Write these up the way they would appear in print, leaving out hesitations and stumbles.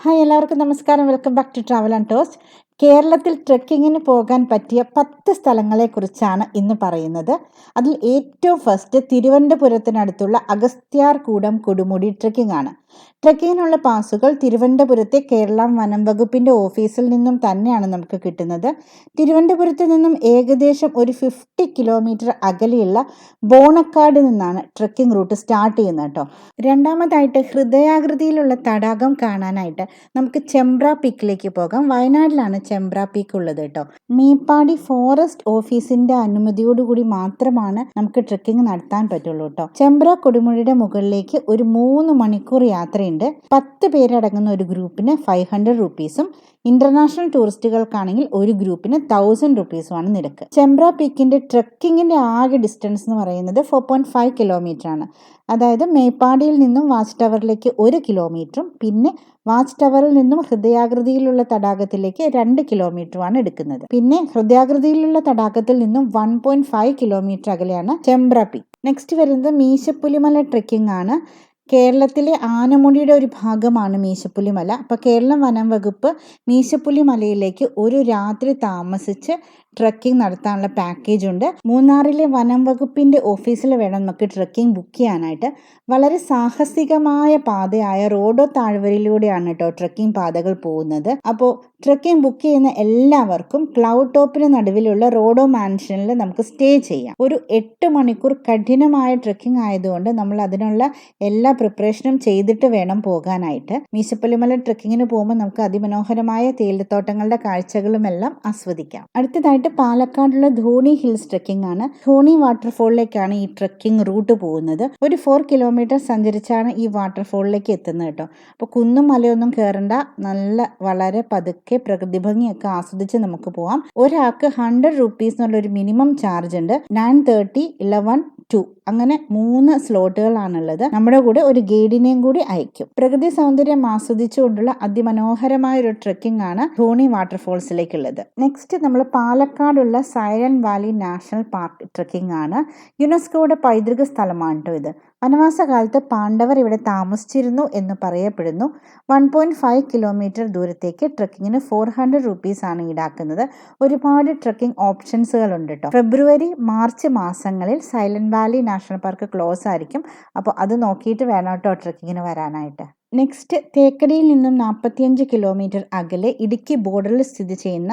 Hi എല്ലാവർക്കും നമസ്കാരം. Welcome back to travel and toast. കേരളത്തിൽ ട്രെക്കിങ്ങിന് പോകാൻ പറ്റിയ 10 സ്ഥലങ്ങളെക്കുറിച്ചാണ് ഇന്ന് പറയുന്നത്. അതിൽ ഏറ്റവും ഫസ്റ്റ് തിരുവനന്തപുരത്തിനടുത്തുള്ള അഗസ്ത്യാർകൂടം കൊടുമുടി ട്രെക്കിംഗ് ആണ്. ട്രെക്കിങ്ങിനുള്ള പാസുകൾ തിരുവനന്തപുരത്തെ കേരള വനം വകുപ്പിൻ്റെ ഓഫീസിൽ നിന്നും തന്നെയാണ് നമുക്ക് കിട്ടുന്നത്. തിരുവനന്തപുരത്ത് നിന്നും ഏകദേശം ഒരു 50 കിലോമീറ്റർ അകലെയുള്ള ബോണക്കാട് നിന്നാണ് ട്രെക്കിംഗ് റൂട്ട് സ്റ്റാർട്ട് ചെയ്യുന്നത് കേട്ടോ. രണ്ടാമതായിട്ട് ഹൃദയാകൃതിയിലുള്ള തടാകം കാണാനായിട്ട് നമുക്ക് ചെമ്പ്ര പീക്കിലേക്ക് പോകാം. വയനാട്ടിലാണ് ചെമ്പ്ര പീക്ക് ഉള്ളത് കേട്ടോ. മേപ്പാടി ഫോറസ്റ്റ് ഓഫീസിന്റെ അനുമതിയോടുകൂടി മാത്രമാണ് നമുക്ക് ട്രെക്കിംഗ് നടത്താൻ പറ്റുള്ളൂ കേട്ടോ. ചെമ്പ്ര കൊടുമുടിയുടെ മുകളിലേക്ക് ഒരു 3 മണിക്കൂർ യാത്രയുണ്ട്. 10 പേരടങ്ങുന്ന ഒരു ഗ്രൂപ്പിന് 500 റുപ്പീസും ഇന്റർനാഷണൽ ടൂറിസ്റ്റുകൾക്കാണെങ്കിൽ ഒരു ഗ്രൂപ്പിന് 1000 റുപ്പീസുമാണ് നിരക്ക്. ചെമ്പ്ര പീക്കിന്റെ ട്രെക്കിങ്ങിന്റെ ആകെ ഡിസ്റ്റൻസ് എന്ന് പറയുന്നത് 4.5 കിലോമീറ്റർ ആണ്. അതായത് മേപ്പാടിയിൽ നിന്നും വാച്ച് ടവറിലേക്ക് 1 കിലോമീറ്ററും പിന്നെ വാച്ച് ടവറിൽ നിന്നും ഹൃദയാകൃതിയിലുള്ള തടാകത്തിലേക്ക് 2 കിലോമീറ്ററുമാണ് എടുക്കുന്നത്. പിന്നെ ഹൃദയാകൃതിയിലുള്ള തടാകത്തിൽ നിന്നും 1.5 കിലോമീറ്റർ അകലെയാണ് ചെമ്പ്ര പീക്ക്. നെക്സ്റ്റ് വരുന്നത് മീശപ്പുലിമല ട്രെക്കിംഗ് ആണ്. കേരളത്തിലെ ആനമുടിയുടെ ഒരു ഭാഗമാണ് മീശപ്പുലിമല. അപ്പോൾ കേരളം വനം വകുപ്പ് മീശപ്പുലിമലയിലേക്ക് ഒരു രാത്രി താമസിച്ച് ട്രെക്കിംഗ് നടത്താനുള്ള പാക്കേജ് ഉണ്ട്. മൂന്നാറിലെ വനം വകുപ്പിൻ്റെ ഓഫീസിൽ വേണം നമുക്ക് ട്രെക്കിംഗ് ബുക്ക് ചെയ്യാനായിട്ട്. വളരെ സാഹസികമായ പാതയായ റോഡോ താഴ്വരയിലൂടെയാണ് കേട്ടോ ട്രെക്കിംഗ് പാതകൾ പോകുന്നത്. അപ്പോൾ ട്രെക്കിംഗ് ബുക്ക് ചെയ്യുന്ന എല്ലാവർക്കും ക്ലൗഡ് ടോപ്പിന് നടുവിലുള്ള റോഡോ മാൻഷനിൽ നമുക്ക് സ്റ്റേ ചെയ്യാം. ഒരു 8 മണിക്കൂർ കഠിനമായ ട്രെക്കിംഗ് ആയതുകൊണ്ട് നമ്മൾ അതിനുള്ള എല്ലാ പ്രിപ്പറേഷനും ചെയ്തിട്ട് വേണം പോകാനായിട്ട്. മീശപ്പുലിമല ട്രെക്കിങ്ങിന് പോകുമ്പോൾ നമുക്ക് അതിമനോഹരമായ തേയിലത്തോട്ടങ്ങളുടെ കാഴ്ചകളുമെല്ലാം ആസ്വദിക്കാം. അടുത്തതായിട്ട് പാലക്കാടുള്ള ധോണി ഹിൽസ് ട്രെക്കിംഗ് ആണ്. ധോണി വാട്ടർഫോളിലേക്കാണ് ഈ ട്രെക്കിംഗ് റൂട്ട് പോകുന്നത്. ഒരു 4 കിലോമീറ്റർ സഞ്ചരിച്ചാണ് ഈ വാട്ടർഫോളിലേക്ക് എത്തുന്നത് കേട്ടോ. അപ്പോൾ കുന്നും മലയൊന്നും കയറണ്ട, വളരെ പതുക്കെ പ്രകൃതി ഭംഗിയൊക്കെ ആസ്വദിച്ച് നമുക്ക് പോവാം. ഒരാൾക്ക് 100 റുപ്പീസ് എന്നുള്ളൊരു മിനിമം ചാർജ് ഉണ്ട്. 9:30, 11, 2 അങ്ങനെ 3 സ്ലോട്ടുകളാണുള്ളത്. നമ്മുടെ കൂടെ ഒരു ഗൈഡിനെയും കൂടി അയക്കും. പ്രകൃതി സൗന്ദര്യം ആസ്വദിച്ചുകൊണ്ടുള്ള അതിമനോഹരമായ ഒരു ട്രെക്കിംഗ് ആണ് ധോണി വാട്ടർഫോൾസിലേക്കുള്ളത്. നെക്സ്റ്റ് നമ്മൾ പാലക്കാടുള്ള silent valley national park trekking ആണ്. യുനെസ്കോയുടെ പൈതൃക സ്ഥലമാണ് കേട്ടോ ഇത്. വനവാസകാലത്ത് പാണ്ഡവർ ഇവിടെ താമസിച്ചിരുന്നു എന്ന് പറയപ്പെടുന്നു. 1.5 കിലോമീറ്റർ ദൂരത്തേക്ക് ട്രെക്കിങ്ങിന് 400 റുപ്പീസ് ആണ് ഈടാക്കുന്നത്. ഒരുപാട് ട്രെക്കിംഗ് ഓപ്ഷൻസുകൾ ഉണ്ട് കേട്ടോ. ഫെബ്രുവരി, മാർച്ച് മാസങ്ങളിൽ silent valley national park close ആയിരിക്കും. അപ്പോൾ അത് നോക്കിയിട്ട് വേണം കേട്ടോ ട്രെക്കിങ്ങിന് വരാനായിട്ട്. നെക്സ്റ്റ് തേക്കടിയിൽ നിന്നും 45 കിലോമീറ്റർ അകലെ ഇടുക്കി ബോർഡറിൽ സ്ഥിതി ചെയ്യുന്ന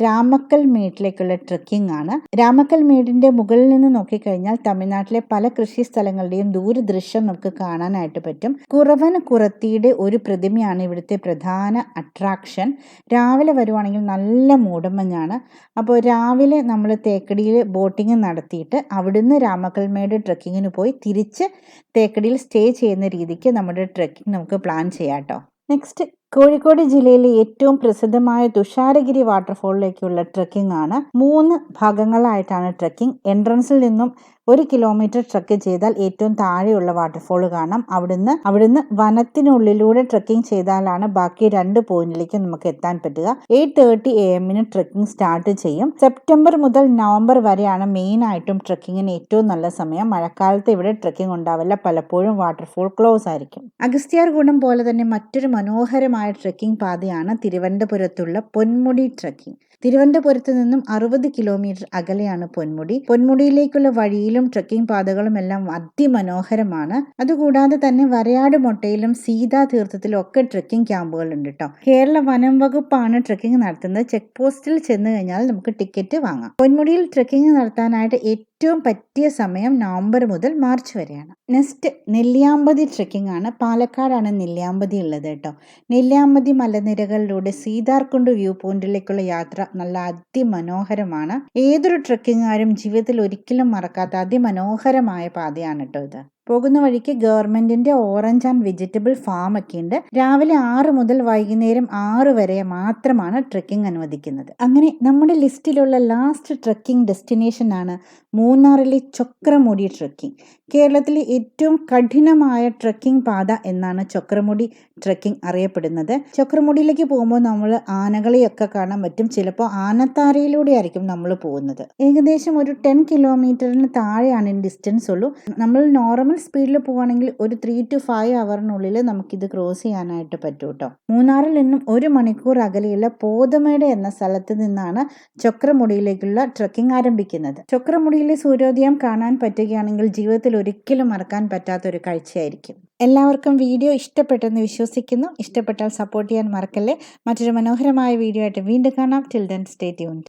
രാമക്കൽ മേട്ടിലേക്കുള്ള ട്രെക്കിംഗ് ആണ്. രാമക്കൽ മേടിന്റെ മുകളിൽ നിന്ന് നോക്കിക്കഴിഞ്ഞാൽ തമിഴ്നാട്ടിലെ പല കൃഷി സ്ഥലങ്ങളുടെയും ദൂരദൃശ്യം നമുക്ക് കാണാനായിട്ട് പറ്റും. കുറവൻ കുറത്തിയുടെ ഒരു പ്രതിമയാണ് ഇവിടുത്തെ പ്രധാന അട്രാക്ഷൻ. രാവിലെ വരുവാണെങ്കിൽ നല്ല മൂടമഞ്ഞാണ്. അപ്പോൾ രാവിലെ നമ്മൾ തേക്കടിയിൽ ബോട്ടിങ് നടത്തിയിട്ട് അവിടുന്ന് രാമക്കൽമേട് ട്രെക്കിങ്ങിന് പോയി തിരിച്ച് തേക്കടിയിൽ സ്റ്റേ ചെയ്യുന്ന രീതിക്ക് നമ്മുടെ ട്രെക്കിംഗ് നമുക്ക് പ്ലാൻ ചെയ്യാം കേട്ടോ. നെക്സ്റ്റ് കോഴിക്കോട് ജില്ലയിലെ ഏറ്റവും പ്രസിദ്ധമായ തുഷാരഗിരി വാട്ടർഫോളിലേക്കുള്ള ട്രെക്കിംഗ് ആണ്. 3 ഭാഗങ്ങളായിട്ടാണ് ട്രെക്കിംഗ്. എൻട്രൻസിൽ നിന്നും 1 കിലോമീറ്റർ ട്രെക്ക് ചെയ്താൽ ഏറ്റവും താഴെയുള്ള വാട്ടർഫോൾ കാണാം. അവിടുന്ന് വനത്തിനുള്ളിലൂടെ ട്രെക്കിംഗ് ചെയ്താലാണ് ബാക്കി 2 പോയിന്റിലേക്ക് നമുക്ക് എത്താൻ പറ്റുക. 8:30 AM ട്രെക്കിംഗ് സ്റ്റാർട്ട് ചെയ്യും. സെപ്റ്റംബർ മുതൽ നവംബർ വരെയാണ് മെയിൻ ആയിട്ടും ട്രെക്കിങ്ങിന് ഏറ്റവും നല്ല സമയം. മഴക്കാലത്ത് ഇവിടെ ട്രെക്കിംഗ് ഉണ്ടാവില്ല, പലപ്പോഴും വാട്ടർഫോൾ ക്ലോസ് ആയിരിക്കും. അഗസ്ത്യാർകൂടം പോലെ തന്നെ മറ്റൊരു മനോഹരമായ ട്രെക്കിംഗ് പാതയാണ് തിരുവനന്തപുരത്തുള്ള പൊന്മുടി ട്രെക്കിംഗ്. തിരുവനന്തപുരത്ത് നിന്നും 60 കിലോമീറ്റർ അകലെയാണ് പൊന്മുടി. പൊന്മുടിയിലേക്കുള്ള വഴിയിലും ട്രെക്കിംഗ് പാതകളും എല്ലാം അതിമനോഹരമാണ്. അതുകൂടാതെ തന്നെ വരയാട് മൊട്ടയിലും സീതാ തീർത്ഥത്തിലും ഒക്കെ ട്രെക്കിംഗ് ക്യാമ്പുകൾ ഉണ്ട് കേട്ടോ. കേരള വനം വകുപ്പാണ് ട്രെക്കിംഗ് നടത്തുന്നത്. ചെക്ക് പോസ്റ്റിൽ ചെന്ന് കഴിഞ്ഞാൽ നമുക്ക് ടിക്കറ്റ് വാങ്ങാം. പൊന്മുടിയിൽ ട്രെക്കിംഗ് നടത്താനായിട്ട് ഏറ്റവും പറ്റിയ സമയം നവംബർ മുതൽ മാർച്ച് വരെയാണ്. നെക്സ്റ്റ് നെല്ലിയാമ്പതി ട്രെക്കിംഗ് ആണ്. പാലക്കാടാണ് നെല്ലിയാമ്പതി ഉള്ളത് കേട്ടോ. നെല്ലിയാമ്പതി മലനിരകളിലൂടെ സീതാർകുണ്ട് വ്യൂ പോയിന്റിലേക്കുള്ള യാത്ര നല്ല അതിമനോഹരമാണ്. ഏതൊരു ട്രെക്കിങ്ങുകാരും ജീവിതത്തിൽ ഒരിക്കലും മറക്കാത്ത അതിമനോഹരമായ പാതയാണ് കേട്ടോ ഇത്. പോകുന്ന വഴിക്ക് ഗവൺമെന്റിന്റെ ഓറഞ്ച് ആൻഡ് വെജിറ്റബിൾ ഫാം ഒക്കെ ഉണ്ട്. രാവിലെ 6 മുതൽ വൈകുന്നേരം 6 വരെ മാത്രമാണ് ട്രെക്കിംഗ് അനുവദിക്കുന്നത്. അങ്ങനെ നമ്മുടെ ലിസ്റ്റിലുള്ള ലാസ്റ്റ് ട്രെക്കിംഗ് ഡെസ്റ്റിനേഷൻ ആണ് മൂന്നാറിലെ ചക്രമുടി ട്രെക്കിംഗ്. കേരളത്തിലെ ഏറ്റവും കഠിനമായ ട്രെക്കിംഗ് പാത എന്നാണ് ചക്രമുടി ട്രെക്കിംഗ് അറിയപ്പെടുന്നത്. ചക്രമുടിയിലേക്ക് പോകുമ്പോൾ നമ്മൾ ആനകളെയൊക്കെ കാണാൻ പറ്റും. ചിലപ്പോൾ ആനത്താരയിലൂടെ ആയിരിക്കും നമ്മൾ പോകുന്നത്. ഏകദേശം ഒരു 10 കിലോമീറ്ററിന് താഴെയാണ് ഡിസ്റ്റൻസ് ഉള്ളൂ. നമ്മൾ നോർമൽ നോർമൽ സ്പീഡിൽ പോവുകയാണെങ്കിൽ ഒരു 3 to 5 ഹവറിനുള്ളിൽ നമുക്കിത് ക്രോസ് ചെയ്യാനായിട്ട് പറ്റും കേട്ടോ. മൂന്നാറിൽ നിന്നും 1 മണിക്കൂർ അകലെയുള്ള പോതമേട് എന്ന സ്ഥലത്ത് നിന്നാണ് ചക്രമുടിയിലേക്കുള്ള ട്രക്കിംഗ് ആരംഭിക്കുന്നത്. ചക്രമുടിയിലെ സൂര്യോദയം കാണാൻ പറ്റുകയാണെങ്കിൽ ജീവിതത്തിൽ ഒരിക്കലും മറക്കാൻ പറ്റാത്തൊരു കാഴ്ചയായിരിക്കും. എല്ലാവർക്കും വീഡിയോ ഇഷ്ടപ്പെട്ടെന്ന് വിശ്വസിക്കുന്നു. ഇഷ്ടപ്പെട്ടാൽ സപ്പോർട്ട് ചെയ്യാൻ മറക്കല്ലേ. മറ്റൊരു മനോഹരമായ വീഡിയോ ആയിട്ട് വീണ്ടും കാണാം. Till then stay tuned.